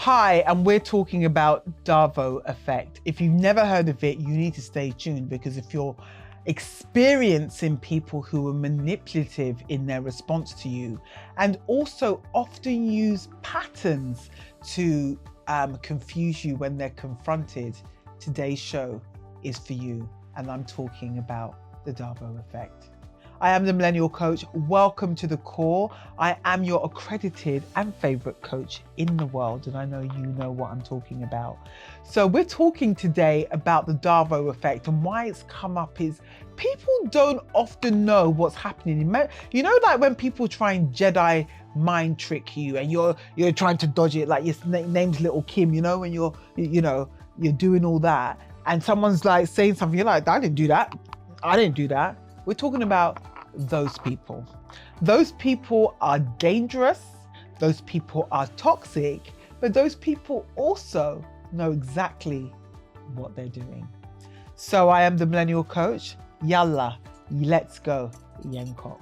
Hi, and we're talking about DARVO Effect. If you've never heard of it, you need to stay tuned, because if you're experiencing people who are manipulative in their response to you and also often use patterns to confuse you when they're confronted, today's show is for you. And I'm talking about the DARVO Effect. I am the Millennial Coach. Welcome to the core. I am your accredited and favorite coach in the world, and I know you know what I'm talking about. So we're talking today about the DARVO Effect, and why it's come up is people don't often know what's happening. You know, like when people try and Jedi mind trick you and you're trying to dodge it, like your name's Little Kim, you know, when you're doing all that and someone's like saying something, you're like, I didn't do that. I didn't do that. We're talking about those people. Those people are dangerous. Those people are toxic, but those people also know exactly what they're doing. So I am the Millennial Coach. Yalla, let's go. Yanko.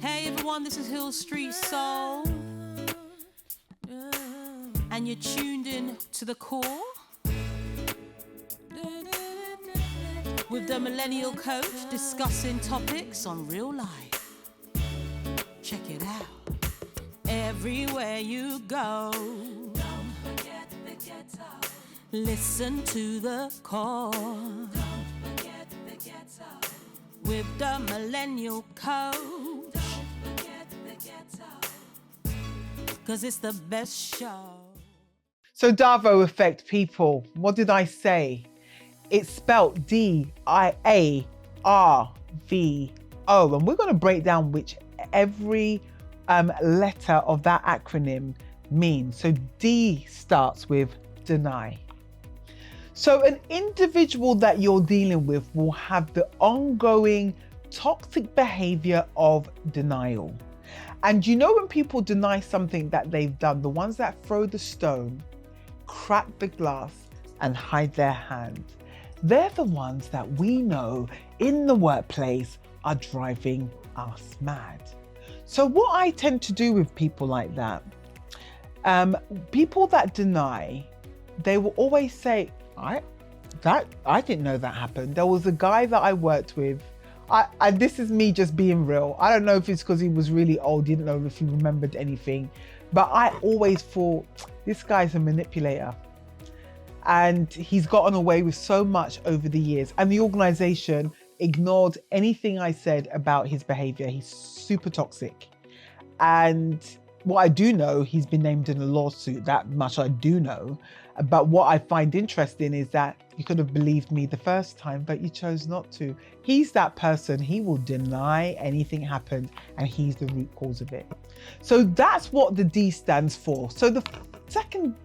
Hey everyone, this is Hill Street Soul. And you're tuned in to the core with the Millennial Coach, discussing topics on real life. Check it out. Everywhere you go, don't forget the ghetto. Listen to the core. Don't forget the ghetto. With the Millennial Coach. Don't forget the ghetto. 'Cause it's the best show. So DARVO Effect, people, what did I say? It's spelled D-I-A-R-V-O, and we're going to break down which every letter of that acronym means. So D starts with deny. So an individual that you're dealing with will have the ongoing toxic behavior of denial. And you know, when people deny something that they've done, the ones that throw the stone, crack the glass and hide their hand, they're the ones that we know in the workplace are driving us mad. So what I tend to do with people like that, people that deny, they will always say, I didn't know that happened. There was a guy that I worked with. This is me just being real. I don't know if it's because he was really old, didn't know if he remembered anything, but I always thought, this guy's a manipulator. And he's gotten away with so much over the years. And the organization ignored anything I said about his behavior. He's super toxic. And what I do know, he's been named in a lawsuit. That much I do know. But what I find interesting is that you could have believed me the first time, but you chose not to. He's that person. He will deny anything happened, and he's the root cause of it. So that's what the D stands for. So the second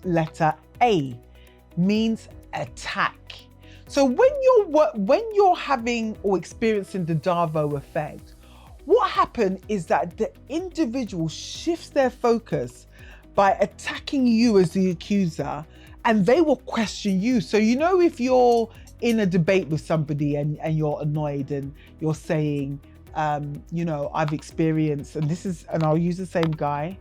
letter, A, means attack. So when you're having or experiencing the DARVO Effect, what happened is that the individual shifts their focus by attacking you as the accuser, and they will question you. So you know, if you're in a debate with somebody and you're annoyed and you're saying, you know, I've experienced, and I'll use the same guy,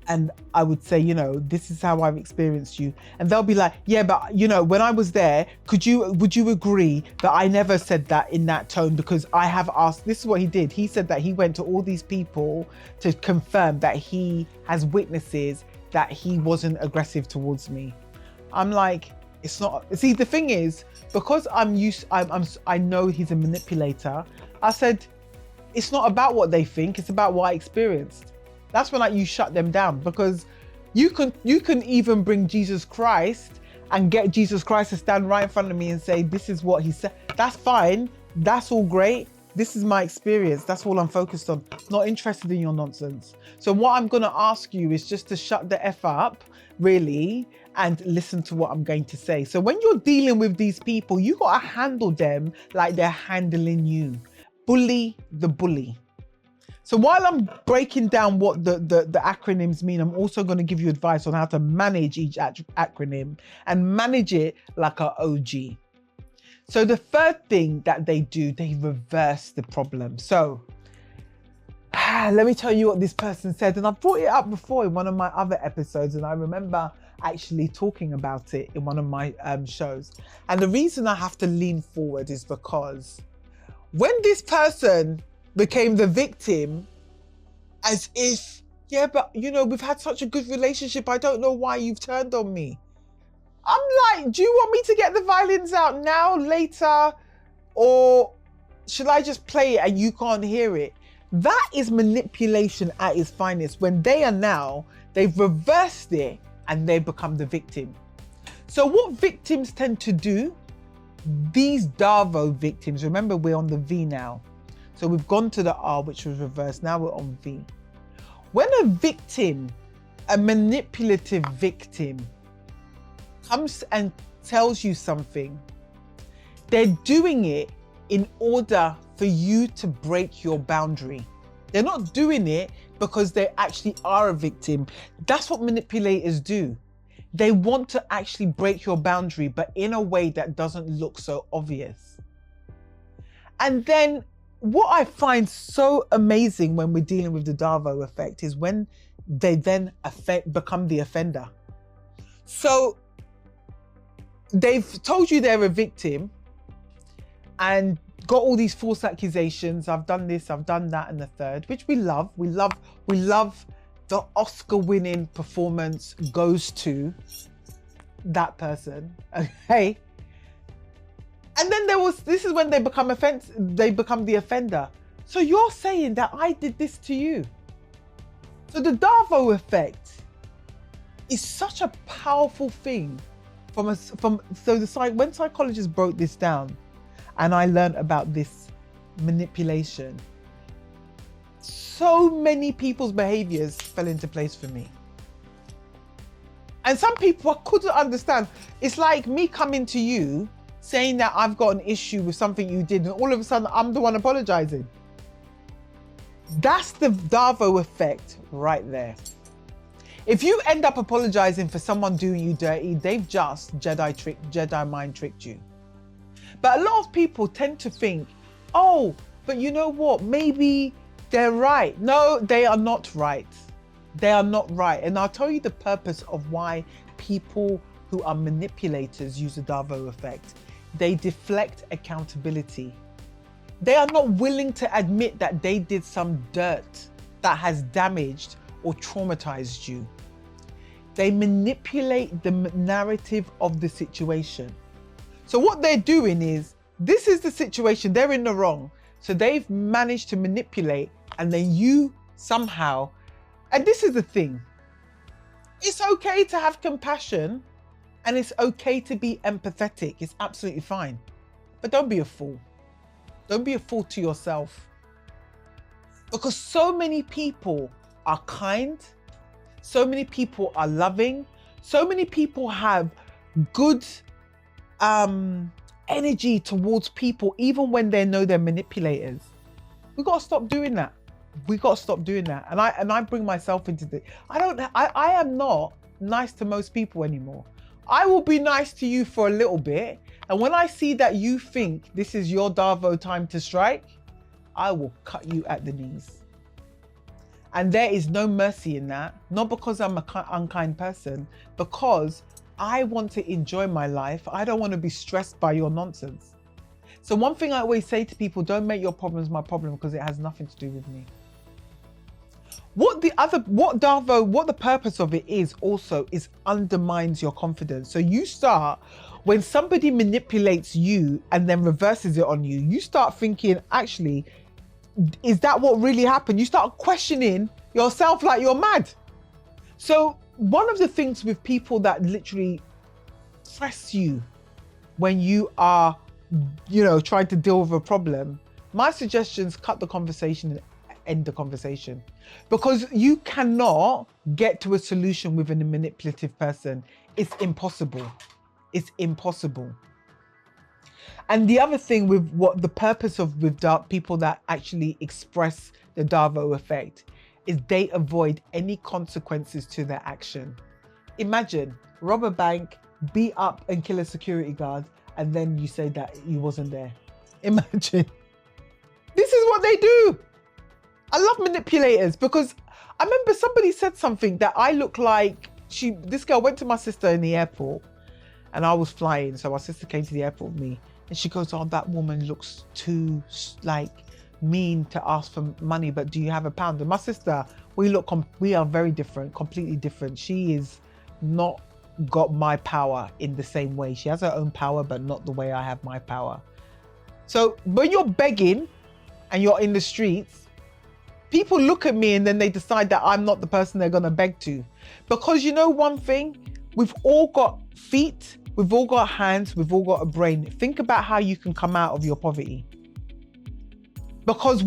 and I would say, you know, this is how I've experienced you. And they'll be like, yeah, but you know, when I was there, would you agree that I never said that in that tone? Because I have asked, this is what he did. He said that he went to all these people to confirm that he has witnesses that he wasn't aggressive towards me. I'm like, it's not, see, the thing is, because I know he's a manipulator, I said, it's not about what they think, it's about what I experienced. That's when you shut them down, because you can even bring Jesus Christ and get Jesus Christ to stand right in front of me and say, this is what he said. That's fine. That's all great. This is my experience. That's all I'm focused on. Not interested in your nonsense. So what I'm going to ask you is just to shut the F up, really, and listen to what I'm going to say. So when you're dealing with these people, you got to handle them like they're handling you. Bully the bully. So while I'm breaking down what the acronyms mean, I'm also going to give you advice on how to manage each acronym and manage it like an OG. So the third thing that they do, they reverse the problem. So let me tell you what this person said. And I've brought it up before in one of my other episodes, and I remember actually talking about it in one of my shows. And the reason I have to lean forward is because when this person became the victim, as if, yeah, but you know, we've had such a good relationship, I don't know why you've turned on me. I'm like, do you want me to get the violins out now, later? Or should I just play it and you can't hear it? That is manipulation at its finest, when they've reversed it and they become the victim. So what victims tend to do, these DARVO victims, remember we're on the V now. So we've gone to the R, which was reversed, now we're on V. When a victim, a manipulative victim, comes and tells you something, they're doing it in order for you to break your boundary. They're not doing it because they actually are a victim. That's what manipulators do. They want to actually break your boundary, but in a way that doesn't look so obvious. And then what I find so amazing when we're dealing with the DARVO effect is when they then become the offender. So they've told you they're a victim and got all these false accusations. I've done this, I've done that, and the third, which we love. We love the Oscar-winning performance goes to that person. Okay. And then this is when they become the offender. So you're saying that I did this to you. So the DARVO effect is such a powerful thing when psychologists broke this down and I learned about this manipulation, so many people's behaviors fell into place for me. And some people I couldn't understand. It's like me coming to you saying that I've got an issue with something you did, and all of a sudden I'm the one apologizing. That's the DARVO effect right there. If you end up apologizing for someone doing you dirty, they've just Jedi mind tricked you. But a lot of people tend to think, oh, but you know what? Maybe they're right. No, they are not right. They are not right. And I'll tell you the purpose of why people who are manipulators use the DARVO effect. They deflect accountability. They are not willing to admit that they did some dirt that has damaged or traumatized you. They manipulate the narrative of the situation. So what they're doing is, this is the situation, they're in the wrong. So they've managed to manipulate, and then you somehow, and this is the thing, it's okay to have compassion and it's okay to be empathetic. It's absolutely fine. But don't be a fool. Don't be a fool to yourself. Because so many people are kind, so many people are loving, so many people have good energy towards people, even when they know they're manipulators. We got to stop doing that. We got to stop doing that. And I bring myself into this. I am not nice to most people anymore. I will be nice to you for a little bit. And when I see that you think this is your DARVO time to strike, I will cut you at the knees. And there is no mercy in that. Not because I'm an unkind person, because I want to enjoy my life. I don't want to be stressed by your nonsense. So one thing I always say to people, don't make your problems my problem, because it has nothing to do with me. What the purpose of it is also is undermines your confidence. So you start, when somebody manipulates you and then reverses it on you, you start thinking, actually, is that what really happened? You start questioning yourself like you're mad. So one of the things with people that literally press you when you are, trying to deal with a problem, my suggestion is cut the conversation and end the conversation, because you cannot get to a solution with a manipulative person. It's impossible. It's impossible. And the other thing with what the purpose of people that actually express the DARVO effect is they avoid any consequences to their action. Imagine, rob a bank, beat up and kill a security guard, and then you say that you wasn't there. Imagine. This is what they do. I love manipulators because I remember somebody said something that I look like this girl went to my sister in the airport and I was flying. So my sister came to the airport with me and she goes, oh, that woman looks too like mean to ask for money, but do you have £1? And my sister, we are very different, completely different. She is not got my power in the same way. She has her own power, but not the way I have my power. So when you're begging and you're in the streets, people look at me and then they decide that I'm not the person they're gonna beg to. Because you know one thing, we've all got feet, we've all got hands, we've all got a brain. Think about how you can come out of your poverty. Because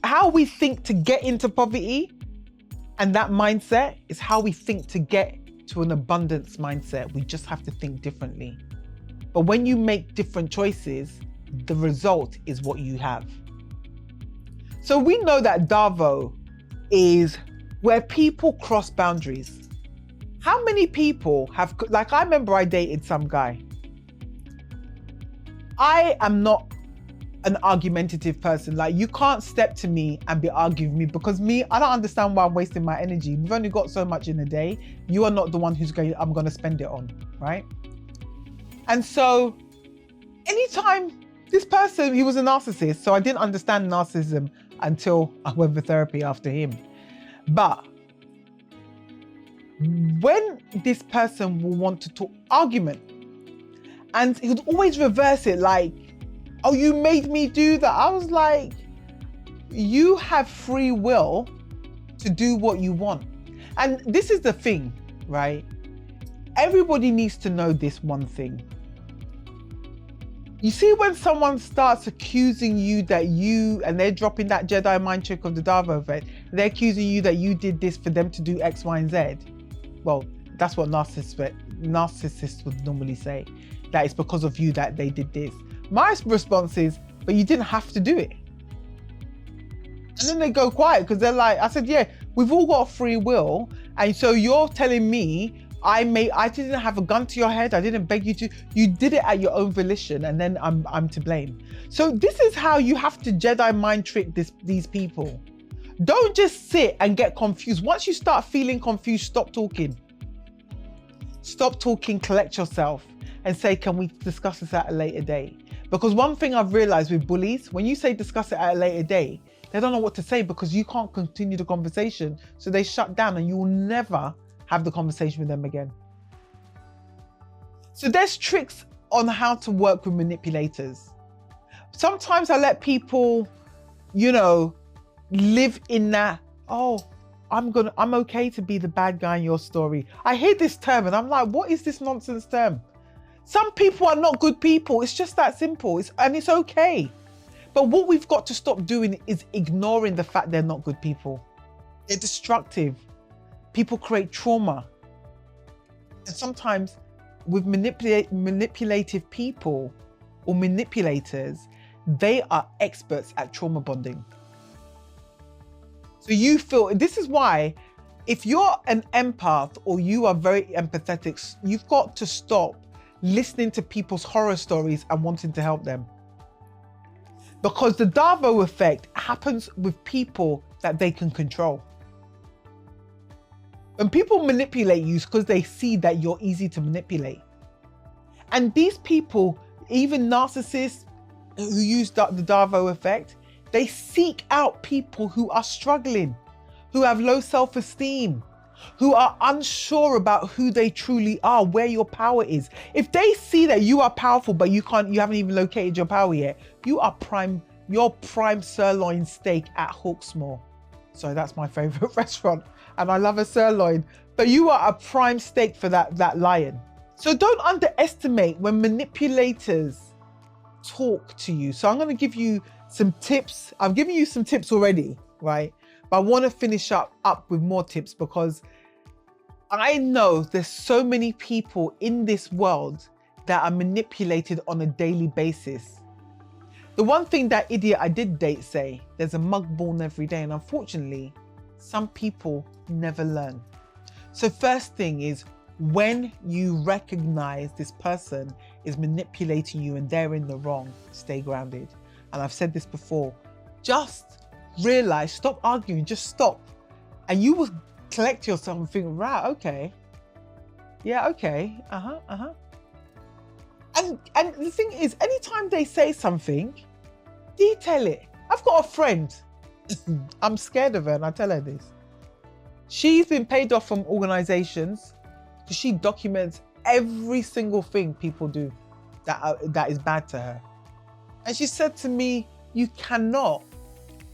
how we think to get into poverty and that mindset is how we think to get to an abundance mindset. We just have to think differently. But when you make different choices, the result is what you have. So we know that DARVO is where people cross boundaries. How many people have, like I remember I dated some guy. I am not an argumentative person. Like you can't step to me and be arguing with me because I don't understand why I'm wasting my energy. We've only got so much in a day. You are not the one I'm going to spend it on, right? And so anytime this person, he was a narcissist. So I didn't understand narcissism until I went for therapy after him. But when this person will want to talk argument and he would always reverse it like, oh, you made me do that. I was like, you have free will to do what you want. And this is the thing, right? Everybody needs to know this one thing. You see, when someone starts accusing you and they're dropping that Jedi mind trick of the DARVO effect, they're accusing you that you did this for them to do X, Y, and Z. Well, that's what narcissists would normally say. That it's because of you that they did this. My response is, but you didn't have to do it. And then they go quiet because they're like, I said, yeah, we've all got free will. And so you're telling me I didn't have a gun to your head. I didn't beg you to. You did it at your own volition, and then I'm to blame. So this is how you have to Jedi mind trick these people. Don't just sit and get confused. Once you start feeling confused, stop talking. Stop talking, collect yourself and say, can we discuss this at a later date? Because one thing I've realized with bullies, when you say discuss it at a later date, they don't know what to say because you can't continue the conversation. So they shut down and you will never have the conversation with them again. So there's tricks on how to work with manipulators. Sometimes I let people, live in that, oh, I'm okay to be the bad guy in your story. I hear this term and I'm like, what is this nonsense term? Some people are not good people. It's just that simple. And it's okay. But what we've got to stop doing is ignoring the fact they're not good people. They're destructive. People create trauma. And sometimes with manipulative people or manipulators, they are experts at trauma bonding. So you feel, this is why if you're an empath or you are very empathetic, you've got to stop listening to people's horror stories and wanting to help them. Because the DARVO effect happens with people that they can control. When people manipulate you, it's because they see that you're easy to manipulate. And these people, even narcissists who use the DARVO effect, they seek out people who are struggling, who have low self-esteem, who are unsure about who they truly are, where your power is. If they see that you are powerful, but you haven't even located your power yet, you're prime sirloin steak at Hawksmoor. So that's my favorite restaurant. And I love a sirloin, but you are a prime steak for that lion. So don't underestimate when manipulators talk to you. So I'm going to give you some tips. I've given you some tips already, right? But I want to finish up with more tips because I know there's so many people in this world that are manipulated on a daily basis. The one thing that idiot I did date say, there's a mug born every day. And unfortunately, some people never learn. So first thing is, when you recognize this person is manipulating you and they're in the wrong, stay grounded. And I've said this before, just realize, stop arguing, just stop. And you will collect yourself and think, right, okay. Yeah, okay, And the thing is, anytime they say something, detail it. I've got a friend, I'm scared of her and I tell her this. She's been paid off from organizations because she documents every single thing people do that is bad to her. And she said to me, you cannot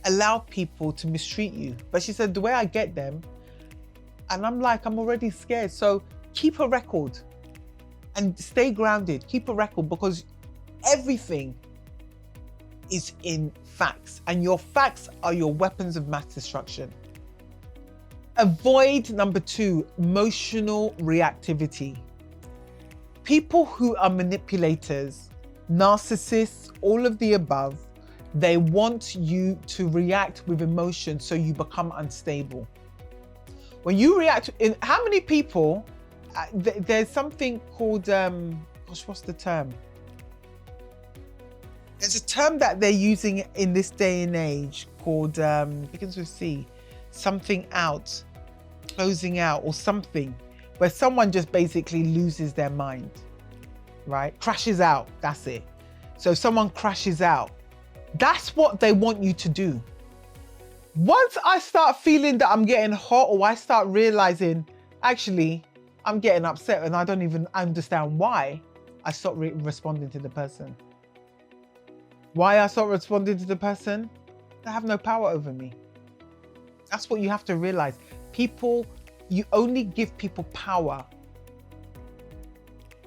allow people to mistreat you. But she said, the way I get them, and I'm like, I'm already scared. So keep a record and stay grounded. Keep a record, because everything is in facts, and your facts are your weapons of mass destruction. Avoid, number 2, emotional reactivity. People who are manipulators, narcissists, all of the above, they want you to react with emotion so you become unstable. When you react, how many people, there's something called, what's the term? There's a term that they're using in this day and age called, begins with C, something out, closing out or something, where someone just basically loses their mind, right? Crashes out, that's it. So if someone crashes out, that's what they want you to do. Once I start feeling that I'm getting hot, or I start realizing, actually, I'm getting upset and I don't even understand why, I stop responding to the person. Why I start responding to the person? They have no power over me. That's what you have to realize. People, you only give people power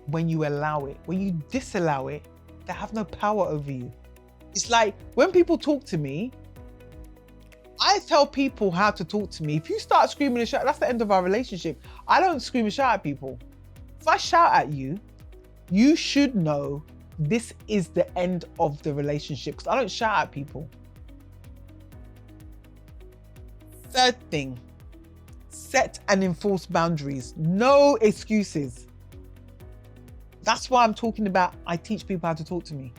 when you allow it. When you disallow it, they have no power over you. It's like when people talk to me, I tell people how to talk to me. If you start screaming and shouting, that's the end of our relationship. I don't scream and shout at people. If I shout at you, you should know this is the end of the relationship, because I don't shout at people. Third thing, set and enforce boundaries. No excuses. That's why I'm talking about, I teach people how to talk to me.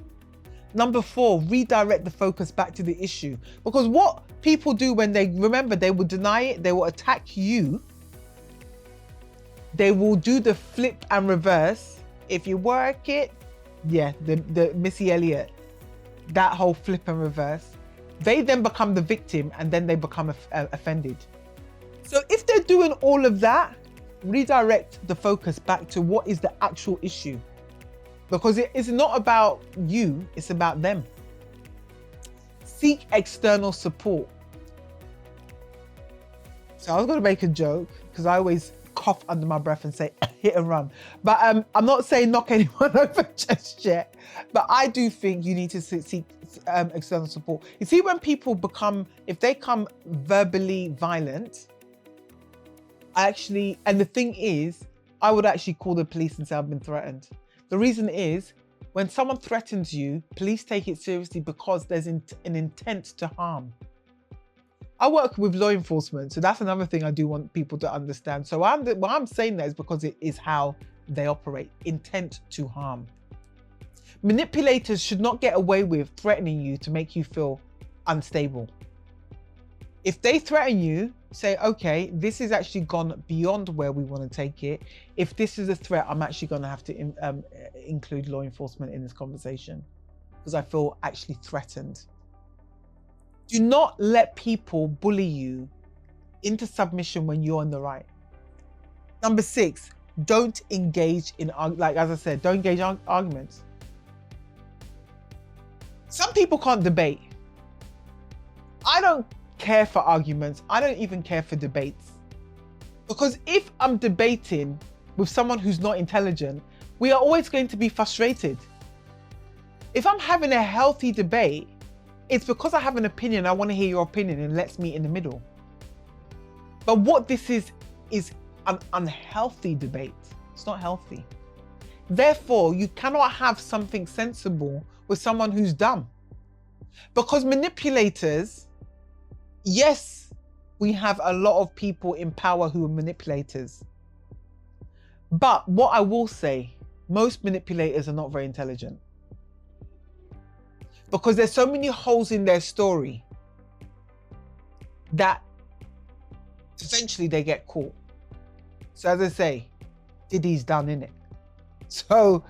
Number 4, redirect the focus back to the issue. Because what people do when they will deny it, they will attack you. They will do the flip and reverse. If you work it, yeah, the Missy Elliott, that whole flip and reverse. They then become the victim and then they become offended. So if they're doing all of that, redirect the focus back to what is the actual issue. Because it is not about you, it's about them. Seek external support. So I was going to make a joke, because I always cough under my breath and say, hit and run. But I'm not saying knock anyone over just yet. But I do think you need to seek external support. You see, when people if they become verbally violent, and the thing is, I would actually call the police and say I've been threatened. The reason is, when someone threatens you, police take it seriously because there's an intent to harm. I work with law enforcement, so that's another thing I do want people to understand. So why I'm saying that is because it is how they operate, intent to harm. Manipulators should not get away with threatening you to make you feel unstable. If they threaten you, say, okay, this has actually gone beyond where we want to take it. If this is a threat, I'm actually going to have to include law enforcement in this conversation because I feel actually threatened. Do not let people bully you into submission when you're in the right. Number 6, don't engage in, like as I said, don't engage in arguments. Some people can't debate. I don't care for arguments. I don't even care for debates. Because if I'm debating with someone who's not intelligent, we are always going to be frustrated. If I'm having a healthy debate, it's because I have an opinion, I want to hear your opinion, and let's meet in the middle. But what this is an unhealthy debate. It's not healthy. Therefore, you cannot have something sensible with someone who's dumb. Because manipulators, yes, we have a lot of people in power who are manipulators. But what I will say, most manipulators are not very intelligent. Because there's so many holes in their story. that eventually they get caught. So as I say, Diddy's done, innit? So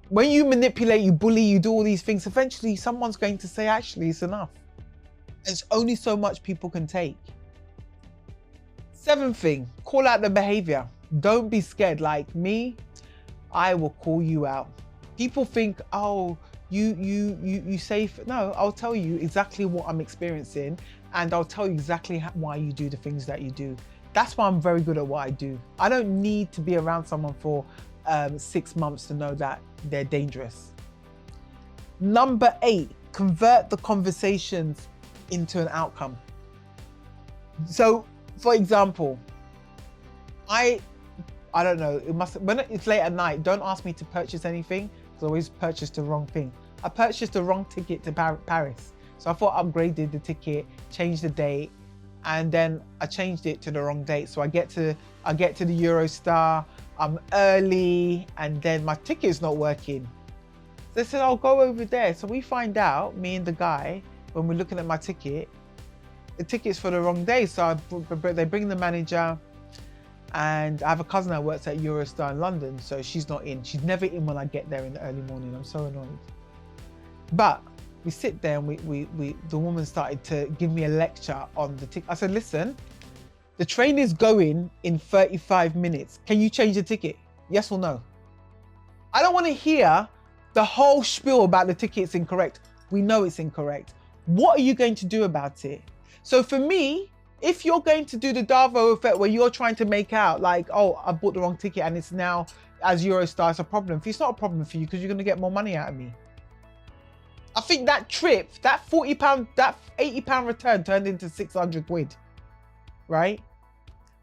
when you manipulate, you bully, you do all these things, eventually someone's going to say, actually, it's enough. There's only so much people can take. 7th thing, call out the behavior. Don't be scared. Like me, I will call you out. People think, oh, you say, no, I'll tell you exactly what I'm experiencing, and I'll tell you exactly why you do the things that you do. That's why I'm very good at what I do. I don't need to be around someone for 6 months to know that they're dangerous. Number 8, convert the conversations into an outcome. So, for example, I don't know, when it's late at night, don't ask me to purchase anything, because I always purchase the wrong thing. I purchased the wrong ticket to Paris. So I thought I upgraded the ticket, changed the date, and then I changed it to the wrong date. So I get to the Eurostar, I'm early, and then my ticket's not working. They said, I'll go over there. So we find out, me and the guy, when we're looking at my ticket, the ticket's for the wrong day. So they bring the manager, and I have a cousin that works at Eurostar in London, so she's not in. She's never in when I get there in the early morning. I'm so annoyed. But we sit there and the woman started to give me a lecture on the ticket. I said, listen, the train is going in 35 minutes. Can you change the ticket? Yes or no? I don't want to hear the whole spiel about the ticket's incorrect. We know it's incorrect. What are you going to do about it? So for me, if you're going to do the DARVO effect where you're trying to make out like, oh, I bought the wrong ticket and it's now, as Eurostar, it's a problem for you. It's not a problem for you because you're going to get more money out of me. I think that trip, that £40, that £80 return turned into 600 quid, right?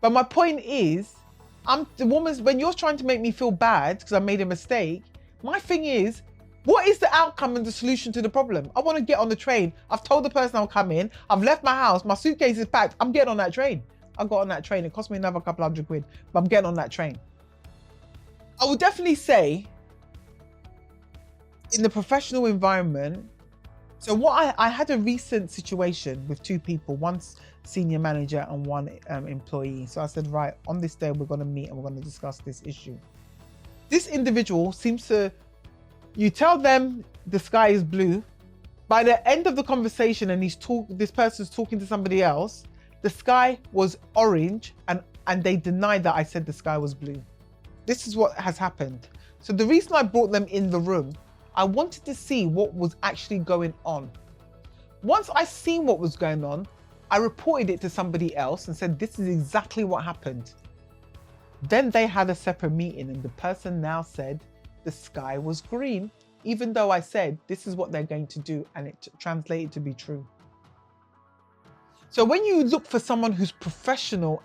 But my point is, when you're trying to make me feel bad because I made a mistake, my thing is, what is the outcome and the solution to the problem? I want to get on the train. I've told the person I'll come in. I've left my house. My suitcase is packed. I'm getting on that train. I got on that train. It cost me another couple hundred quid, but I'm getting on that train. I would definitely say in the professional environment, so what I had a recent situation with 2 people, one senior manager and one employee. So I said, right, on this day, we're going to meet and we're going to discuss this issue. This individual seems to, you tell them the sky is blue. By the end of the conversation, and this person's talking to somebody else, the sky was orange, and they denied that I said the sky was blue. This is what has happened. So the reason I brought them in the room, I wanted to see what was actually going on. Once I seen what was going on, I reported it to somebody else and said, this is exactly what happened. Then they had a separate meeting and the person now said the sky was green, even though I said this is what they're going to do, and it translated to be true. So when you look for someone who's professional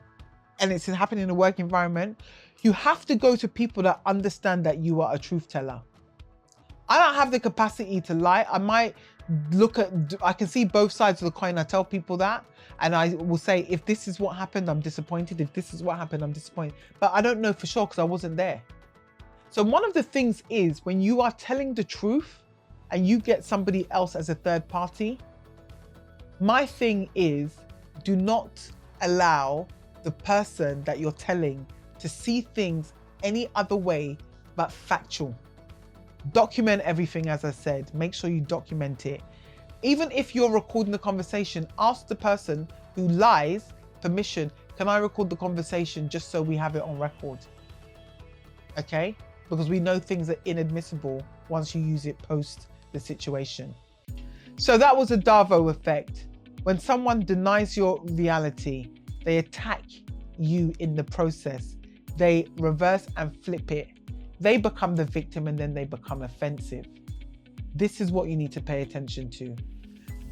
and it's happening in a work environment, you have to go to people that understand that you are a truth teller. I don't have the capacity to lie. I might I can see both sides of the coin. I tell people that, and I will say, if this is what happened, I'm disappointed. If this is what happened, I'm disappointed. But I don't know for sure because I wasn't there. So one of the things is when you are telling the truth and you get somebody else as a third party, my thing is, do not allow the person that you're telling to see things any other way but factual. Document everything, as I said. Make sure you document it. Even if you're recording the conversation, ask the person who lies permission. Can I record the conversation just so we have it on record? Okay? Because we know things are inadmissible once you use it post the situation. So that was a DARVO effect. When someone denies your reality, they attack you in the process. They reverse and flip it. They become the victim and then they become offensive. This is what you need to pay attention to.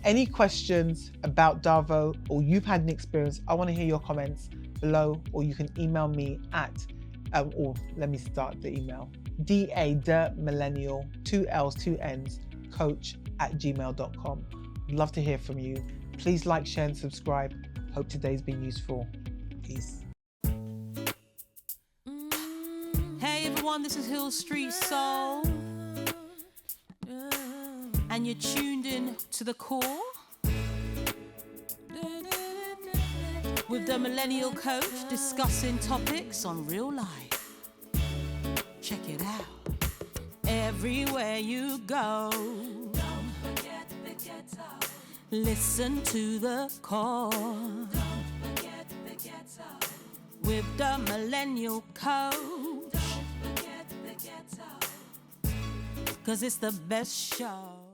Any questions about DARVO or you've had an experience, I want to hear your comments below, or you can email me at, or let me start the email, Millennial, 2 L's, 2 N's, coach@gmail.com. Love to hear from you. Please like, share and subscribe. Hope today's been useful. Peace. Hey everyone, this is Hill Street Soul, and you're tuned in to The Core. with the Millennial Coach, discussing topics on real life. Check it out everywhere you go. Don't forget the ghetto. Listen to the call. Don't forget the ghetto. With the Millennial Coach. Don't forget the ghetto. 'Cause it's the best show.